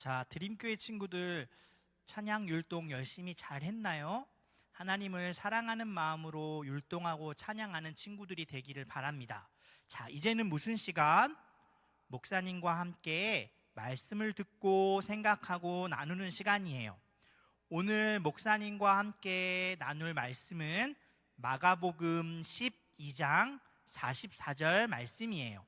자, 드림교회 친구들 찬양 율동 열심히 잘 했나요? 하나님을 사랑하는 마음으로 율동하고 찬양하는 친구들이 되기를 바랍니다. 자, 이제는 무슨 시간? 목사님과 함께 말씀을 듣고 생각하고 나누는 시간이에요. 오늘 목사님과 함께 나눌 말씀은 마가복음 12장 44절 말씀이에요.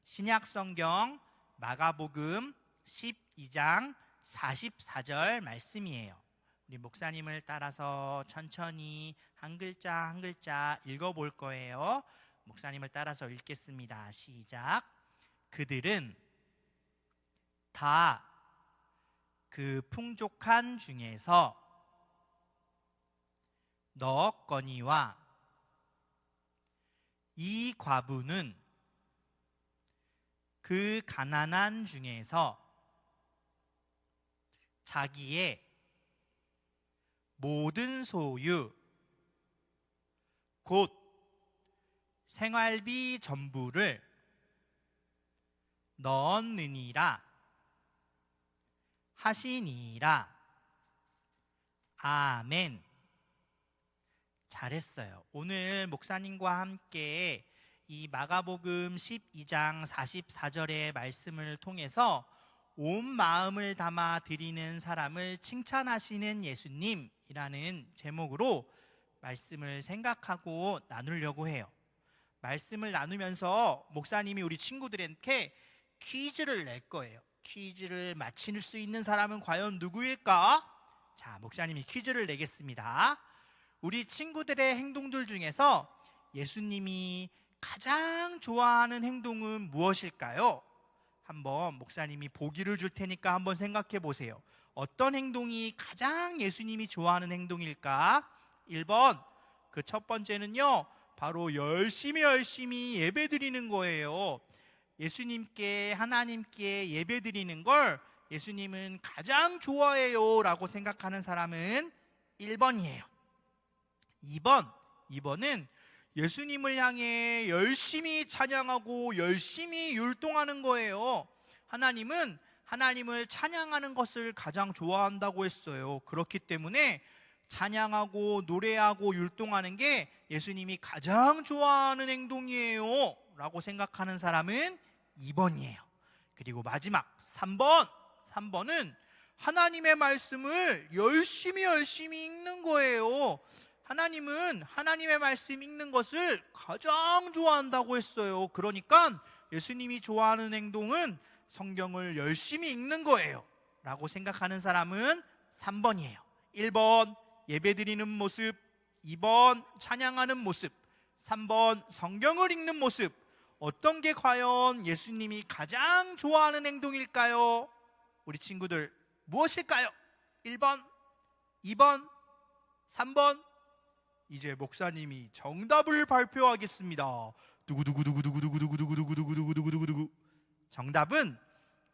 신약성경 마가복음 12장 44절 말씀이에요. 우리 목사님을 따라서 천천히 한 글자 한 글자 읽어볼 거예요. 목사님을 따라서 읽겠습니다. 시작. 그들은 다 그 풍족한 중에서 넣었거니와 이 과부는 그 가난한 중에서 자기의 모든 소유 곧 생활비 전부를 넣었느니라 하시니라. 아멘. 잘했어요. 오늘 목사님과 함께 이 마가복음 12장 44절의 말씀을 통해서 온 마음을 담아 드리는 사람을 칭찬하시는 예수님이라는 제목으로 말씀을 생각하고 나누려고 해요. 말씀을 나누면서 목사님이 우리 친구들한테 퀴즈를 낼 거예요. 퀴즈를 맞힐 수 있는 사람은 과연 누구일까? 자, 목사님이 퀴즈를 내겠습니다. 우리 친구들의 행동들 중에서 예수님이 가장 좋아하는 행동은 무엇일까요? 한번 목사님이 보기를 줄 테니까 한번 생각해 보세요. 어떤 행동이 가장 예수님이 좋아하는 행동일까? 1번, 그 첫 번째는요, 바로 열심히 예배 드리는 거예요. 예수님께, 하나님께 예배 드리는 걸 예수님은 가장 좋아해요 라고 생각하는 사람은 1번이에요. 2번은 예수님을 향해 열심히 찬양하고 열심히 율동하는 거예요. 하나님은 하나님을 찬양하는 것을 가장 좋아한다고 했어요. 그렇기 때문에 찬양하고 노래하고 율동하는 게 예수님이 가장 좋아하는 행동이에요 라고 생각하는 사람은 2번이에요. 그리고 마지막 3번은 하나님의 말씀을 열심히 읽는 거예요. 하나님은 하나님의 말씀 읽는 것을 가장 좋아한다고 했어요. 그러니까 예수님이 좋아하는 행동은 성경을 열심히 읽는 거예요 라고 생각하는 사람은 3번이에요. 1번 예배드리는 모습, 2번 찬양하는 모습, 3번 성경을 읽는 모습. 어떤 게 과연 예수님이 가장 좋아하는 행동일까요? 우리 친구들 무엇일까요? 1번, 2번, 3번. 이제 목사님이 정답을 발표하겠습니다. 두구두구두구두구두구두구두구두구두구두구두구. 정답은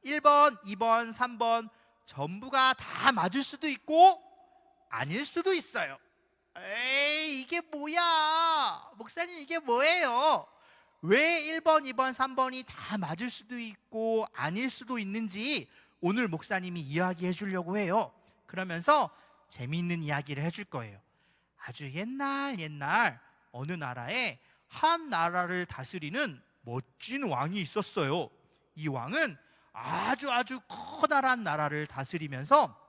1번, 2번, 3번 전부가 다 맞을 수도 있고 아닐 수도 있어요. 에이, 이게 뭐야? 목사님, 이게 뭐예요? 왜 1번, 2번, 3번이 다 맞을 수도 있고 아닐 수도 있는지 오늘 목사님이 이야기해 주려고 해요. 그러면서 재미있는 이야기를 해줄 거예요. 아주 옛날 어느 나라에 한 나라를 다스리는 멋진 왕이 있었어요. 이 왕은 아주 커다란 나라를 다스리면서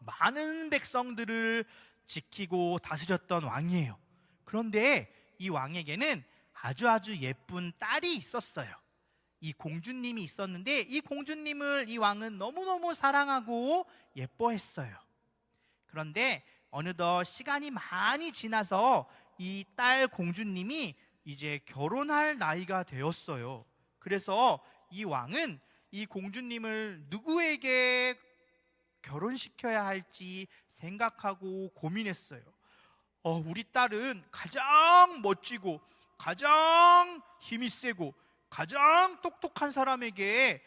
많은 백성들을 지키고 다스렸던 왕이에요. 그런데 이 왕에게는 아주 예쁜 딸이 있었어요. 이 공주님이 있었는데 이 공주님을 이 왕은 너무너무 사랑하고 예뻐했어요. 그런데 어느덧 시간이 많이 지나서 이 딸 공주님이 이제 결혼할 나이가 되었어요. 그래서 이 왕은 이 공주님을 누구에게 결혼시켜야 할지 생각하고 고민했어요. 우리 딸은 가장 멋지고 가장 힘이 세고 가장 똑똑한 사람에게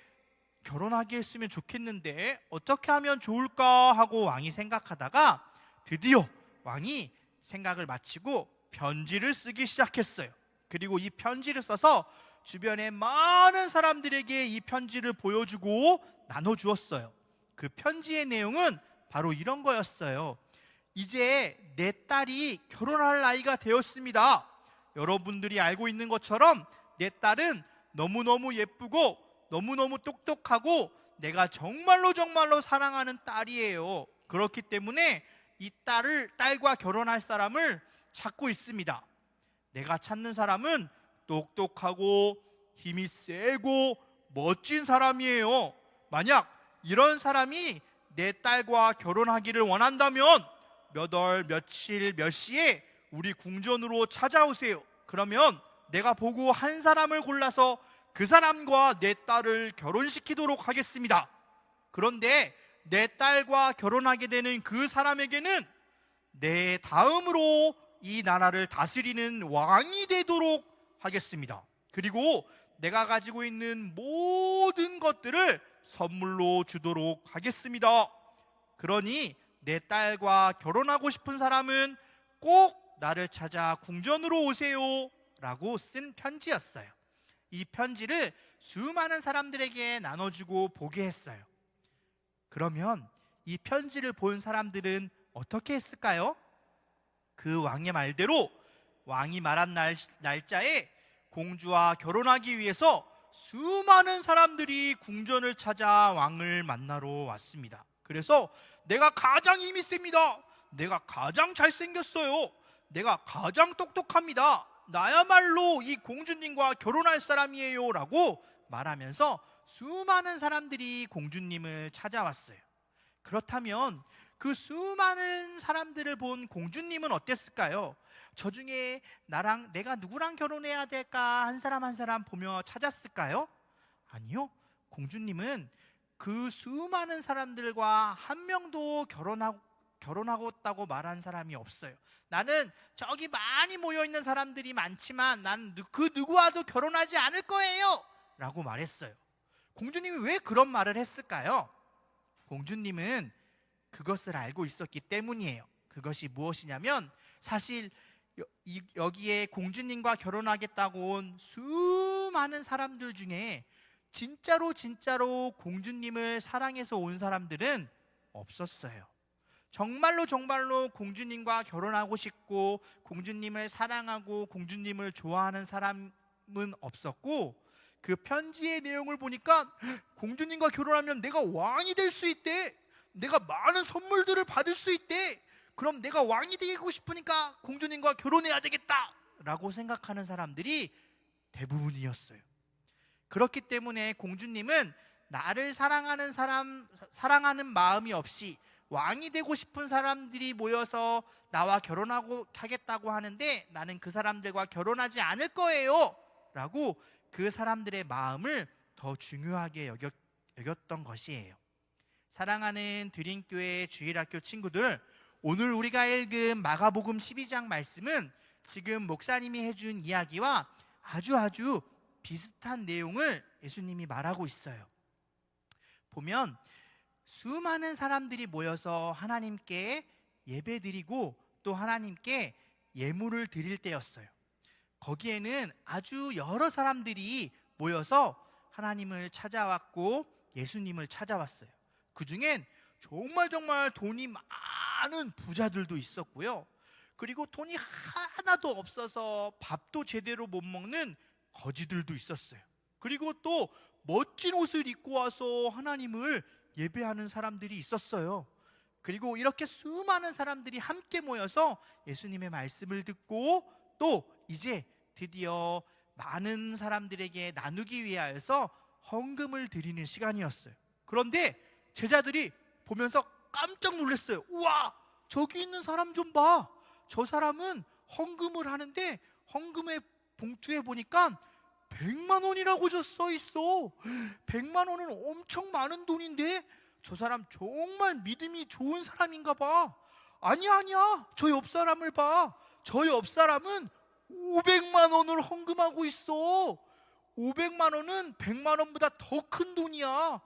결혼하게 했으면 좋겠는데 어떻게 하면 좋을까 하고 왕이 생각하다가 드디어 왕이 생각을 마치고 편지를 쓰기 시작했어요. 그리고 이 편지를 써서 주변의 많은 사람들에게 이 편지를 보여주고 나눠주었어요. 그 편지의 내용은 바로 이런 거였어요. 이제 내 딸이 결혼할 나이가 되었습니다. 여러분들이 알고 있는 것처럼 내 딸은 너무너무 예쁘고 너무너무 똑똑하고 내가 정말로 정말로 사랑하는 딸이에요. 그렇기 때문에 이 딸과 결혼할 사람을 찾고 있습니다. 내가 찾는 사람은 똑똑하고 힘이 세고 멋진 사람이에요. 만약 이런 사람이 내 딸과 결혼하기를 원한다면 몇 월, 며칠, 몇 시에 우리 궁전으로 찾아오세요. 그러면 내가 보고 한 사람을 골라서 그 사람과 내 딸을 결혼시키도록 하겠습니다. 그런데 내 딸과 결혼하게 되는 그 사람에게는 내 다음으로 이 나라를 다스리는 왕이 되도록 하겠습니다. 그리고 내가 가지고 있는 모든 것들을 선물로 주도록 하겠습니다. 그러니 내 딸과 결혼하고 싶은 사람은 꼭 나를 찾아 궁전으로 오세요 라고 쓴 편지였어요. 이 편지를 수많은 사람들에게 나눠주고 보게 했어요. 그러면 이 편지를 본 사람들은 어떻게 했을까요? 그 왕의 말대로 왕이 말한 날짜에 공주와 결혼하기 위해서 수많은 사람들이 궁전을 찾아 왕을 만나러 왔습니다. 그래서 내가 가장 힘이 셉니다. 내가 가장 잘생겼어요. 내가 가장 똑똑합니다. 나야말로 이 공주님과 결혼할 사람이에요 라고 말하면서 수많은 사람들이 공주님을 찾아왔어요. 그렇다면 그 수많은 사람들을 본 공주님은 어땠을까요? 저 중에 내가 누구랑 결혼해야 될까 한 사람 한 사람 보며 찾았을까요? 아니요. 공주님은 그 수많은 사람들과 한 명도 결혼하겠다고 말한 사람이 없어요. 나는 저기 많이 모여있는 사람들이 많지만 난 그 누구와도 결혼하지 않을 거예요 라고 말했어요. 공주님이 왜 그런 말을 했을까요? 공주님은 그것을 알고 있었기 때문이에요. 그것이 무엇이냐면 사실 여기에 공주님과 결혼하겠다고 온 수많은 사람들 중에 진짜로 공주님을 사랑해서 온 사람들은 없었어요. 정말로 공주님과 결혼하고 싶고 공주님을 사랑하고 공주님을 좋아하는 사람은 없었고, 그 편지의 내용을 보니까 공주님과 결혼하면 내가 왕이 될 수 있대, 내가 많은 선물들을 받을 수 있대, 그럼 내가 왕이 되고 싶으니까 공주님과 결혼해야 되겠다 라고 생각하는 사람들이 대부분이었어요. 그렇기 때문에 공주님은 나를 사랑하는 마음이 없이 왕이 되고 싶은 사람들이 모여서 나와 하겠다고 하는데 나는 그 사람들과 결혼하지 않을 거예요 라고 그 사람들의 마음을 더 중요하게 여겼던 것이에요. 사랑하는 드림교회 주일학교 친구들, 오늘 우리가 읽은 마가복음 12장 말씀은 지금 목사님이 해준 이야기와 아주 비슷한 내용을 예수님이 말하고 있어요. 보면 수많은 사람들이 모여서 하나님께 예배드리고 또 하나님께 예물을 드릴 때였어요. 거기에는 아주 여러 사람들이 모여서 하나님을 찾아왔고 예수님을 찾아왔어요. 그 중엔 정말 돈이 많은 부자들도 있었고요. 그리고 돈이 하나도 없어서 밥도 제대로 못 먹는 거지들도 있었어요. 그리고 또 멋진 옷을 입고 와서 하나님을 예배하는 사람들이 있었어요. 그리고 이렇게 수많은 사람들이 함께 모여서 예수님의 말씀을 듣고 또 이제 드디어 많은 사람들에게 나누기 위하여서 헌금을 드리는 시간이었어요. 그런데 제자들이 보면서 깜짝 놀랐어요. 우와, 저기 있는 사람 좀 봐. 저 사람은 헌금을 하는데 헌금의 봉투에 보니까 100만 원이라고 써 있어. 100만 원은 엄청 많은 돈인데 저 사람 정말 믿음이 좋은 사람인가 봐. 아니야, 저 옆 사람을 봐. 저 옆 사람은 500만 원을 헌금하고 있어. 500만 원은 100만 원보다 더 큰 돈이야.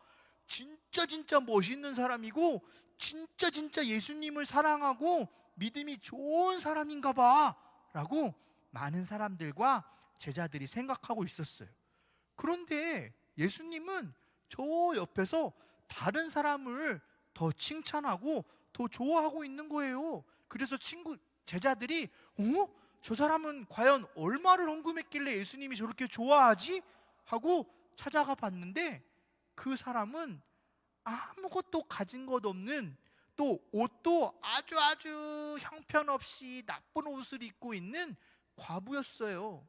진짜 멋있는 사람이고 진짜 예수님을 사랑하고 믿음이 좋은 사람인가 봐 라고 많은 사람들과 제자들이 생각하고 있었어요. 그런데 예수님은 저 옆에서 다른 사람을 더 칭찬하고 더 좋아하고 있는 거예요. 그래서 제자들이 저 사람은 과연 얼마를 헌금했길래 예수님이 저렇게 좋아하지? 하고 찾아가 봤는데 그 사람은 아무것도 가진 것 없는, 또 옷도 아주 형편없이 나쁜 옷을 입고 있는 과부였어요.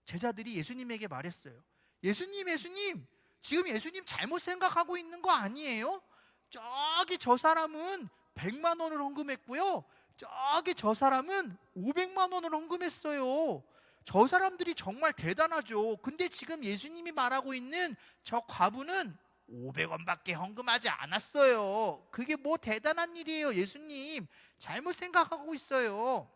제자들이 예수님에게 말했어요. 예수님, 지금 예수님 잘못 생각하고 있는 거 아니에요? 저기 저 사람은 100만 원을 헌금했고요, 저기 저 사람은 500만 원을 헌금했어요. 저 사람들이 정말 대단하죠. 근데 지금 예수님이 말하고 있는 저 과부는 500원밖에 헌금하지 않았어요. 그게 뭐 대단한 일이에요. 예수님 잘못 생각하고 있어요.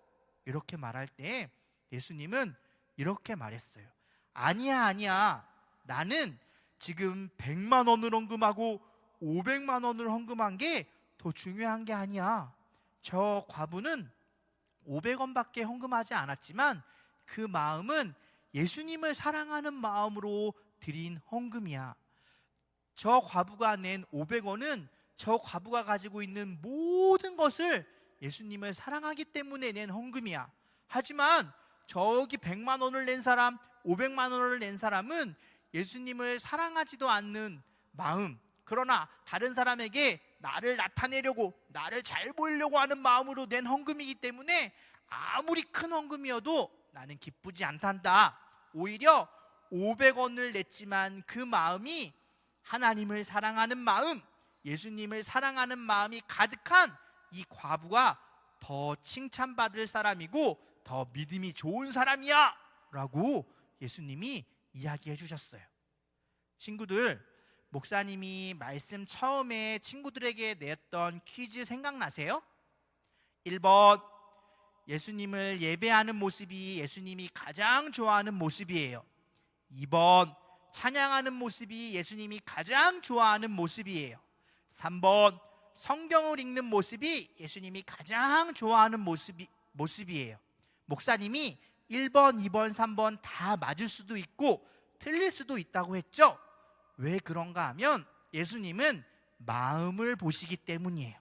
이렇게 말할 때 예수님은 이렇게 말했어요. 아니야. 나는 지금 100만 원을 헌금하고 500만 원을 헌금한 게 더 중요한 게 아니야. 저 과부는 500원밖에 헌금하지 않았지만 그 마음은 예수님을 사랑하는 마음으로 드린 헌금이야. 저 과부가 낸 500원은 저 과부가 가지고 있는 모든 것을 예수님을 사랑하기 때문에 낸 헌금이야. 하지만 저기 100만 원을 낸 사람, 500만 원을 낸 사람은 예수님을 사랑하지도 않는 마음, 그러나 다른 사람에게 나를 나타내려고, 나를 잘 보이려고 하는 마음으로 낸 헌금이기 때문에 아무리 큰 헌금이어도 나는 기쁘지 않단다. 오히려 500원을 냈지만 그 마음이 하나님을 사랑하는 마음, 예수님을 사랑하는 마음이 가득한 이 과부가 더 칭찬받을 사람이고 더 믿음이 좋은 사람이야 라고 예수님이 이야기해 주셨어요. 친구들, 목사님이 말씀 처음에 친구들에게 냈던 퀴즈 생각나세요? 1번, 예수님을 예배하는 모습이 예수님이 가장 좋아하는 모습이에요. 2번, 찬양하는 모습이 예수님이 가장 좋아하는 모습이에요. 3번, 성경을 읽는 모습이 예수님이 가장 좋아하는 모습이에요. 목사님이 1번, 2번, 3번 다 맞을 수도 있고 틀릴 수도 있다고 했죠. 왜 그런가 하면 예수님은 마음을 보시기 때문이에요.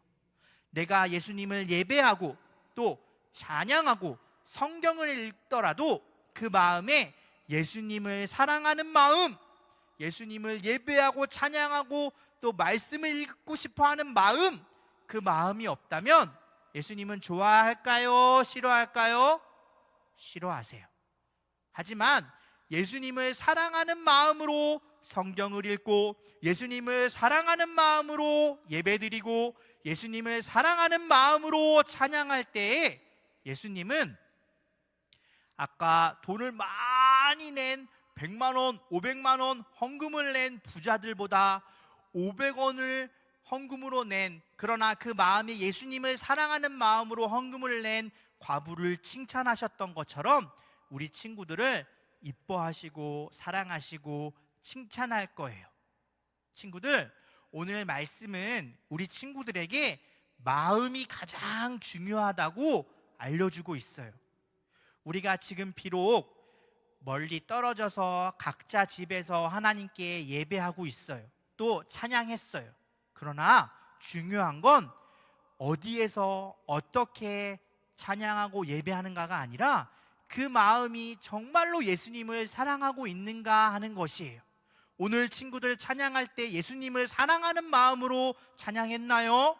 내가 예수님을 예배하고 또 찬양하고 성경을 읽더라도 그 마음에 예수님을 사랑하는 마음, 예수님을 예배하고 찬양하고 또 말씀을 읽고 싶어하는 마음, 그 마음이 없다면 예수님은 좋아할까요? 싫어할까요? 싫어하세요. 하지만 예수님을 사랑하는 마음으로 성경을 읽고 예수님을 사랑하는 마음으로 예배드리고 예수님을 사랑하는 마음으로 찬양할 때에 예수님은 아까 돈을 많이 낸 100만 원, 500만 원 헌금을 낸 부자들보다 500원을 헌금으로 낸, 그러나 그 마음이 예수님을 사랑하는 마음으로 헌금을 낸 과부를 칭찬하셨던 것처럼 우리 친구들을 이뻐하시고 사랑하시고 칭찬할 거예요. 친구들, 오늘 말씀은 우리 친구들에게 마음이 가장 중요하다고 알려주고 있어요. 우리가 지금 비록 멀리 떨어져서 각자 집에서 하나님께 예배하고 있어요. 또 찬양했어요. 그러나 중요한 건 어디에서 어떻게 찬양하고 예배하는가가 아니라 그 마음이 정말로 예수님을 사랑하고 있는가 하는 것이에요. 오늘 친구들 찬양할 때 예수님을 사랑하는 마음으로 찬양했나요?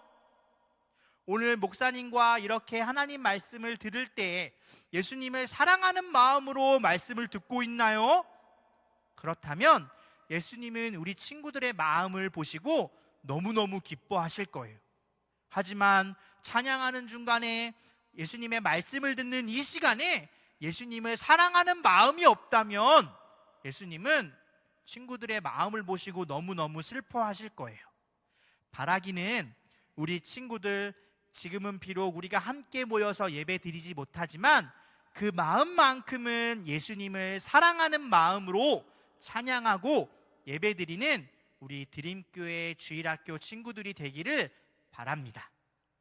오늘 목사님과 이렇게 하나님 말씀을 들을 때 예수님을 사랑하는 마음으로 말씀을 듣고 있나요? 그렇다면 예수님은 우리 친구들의 마음을 보시고 너무너무 기뻐하실 거예요. 하지만 찬양하는 중간에 예수님의 말씀을 듣는 이 시간에 예수님을 사랑하는 마음이 없다면 예수님은 친구들의 마음을 보시고 너무너무 슬퍼하실 거예요. 바라기는 우리 친구들, 지금은 비록 우리가 함께 모여서 예배 드리지 못하지만 그 마음만큼은 예수님을 사랑하는 마음으로 찬양하고 예배 드리는 우리 드림교회 주일학교 친구들이 되기를 바랍니다.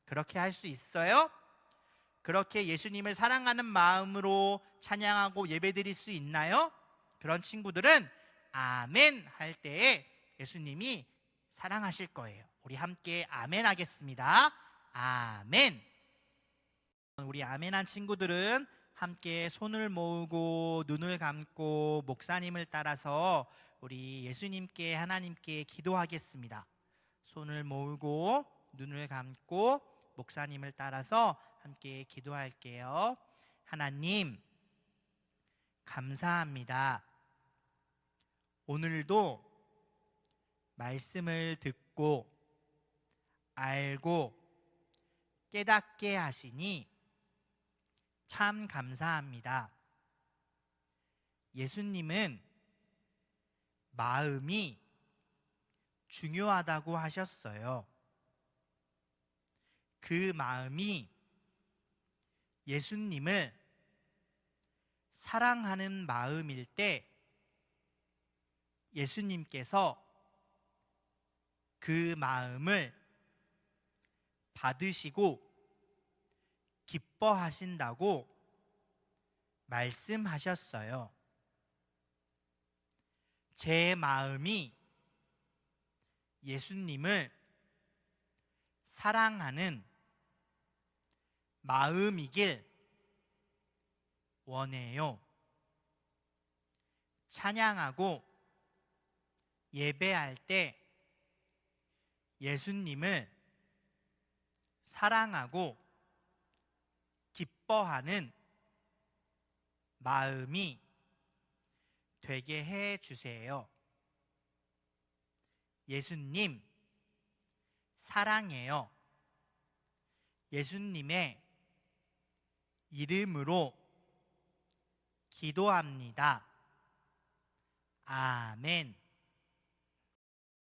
그렇게 할 수 있어요? 그렇게 예수님을 사랑하는 마음으로 찬양하고 예배 드릴 수 있나요? 그런 친구들은 아멘 할 때에 예수님이 사랑하실 거예요. 우리 함께 아멘 하겠습니다. 아멘. 우리 아멘한 친구들은 함께 손을 모으고 눈을 감고 목사님을 따라서 우리 예수님께 하나님께 기도하겠습니다. 손을 모으고 눈을 감고 목사님을 따라서 함께 기도할게요. 하나님, 감사합니다. 오늘도 말씀을 듣고 알고 깨닫게 하시니 참 감사합니다. 예수님은 마음이 중요하다고 하셨어요. 그 마음이 예수님을 사랑하는 마음일 때 예수님께서 그 마음을 받으시고 기뻐하신다고 말씀하셨어요. 제 마음이 예수님을 사랑하는 마음이길 원해요. 찬양하고 예배할 때 예수님을 사랑하고 기뻐하는 마음이 되게 해 주세요. 예수님, 사랑해요. 예수님의 이름으로 기도합니다. 아멘.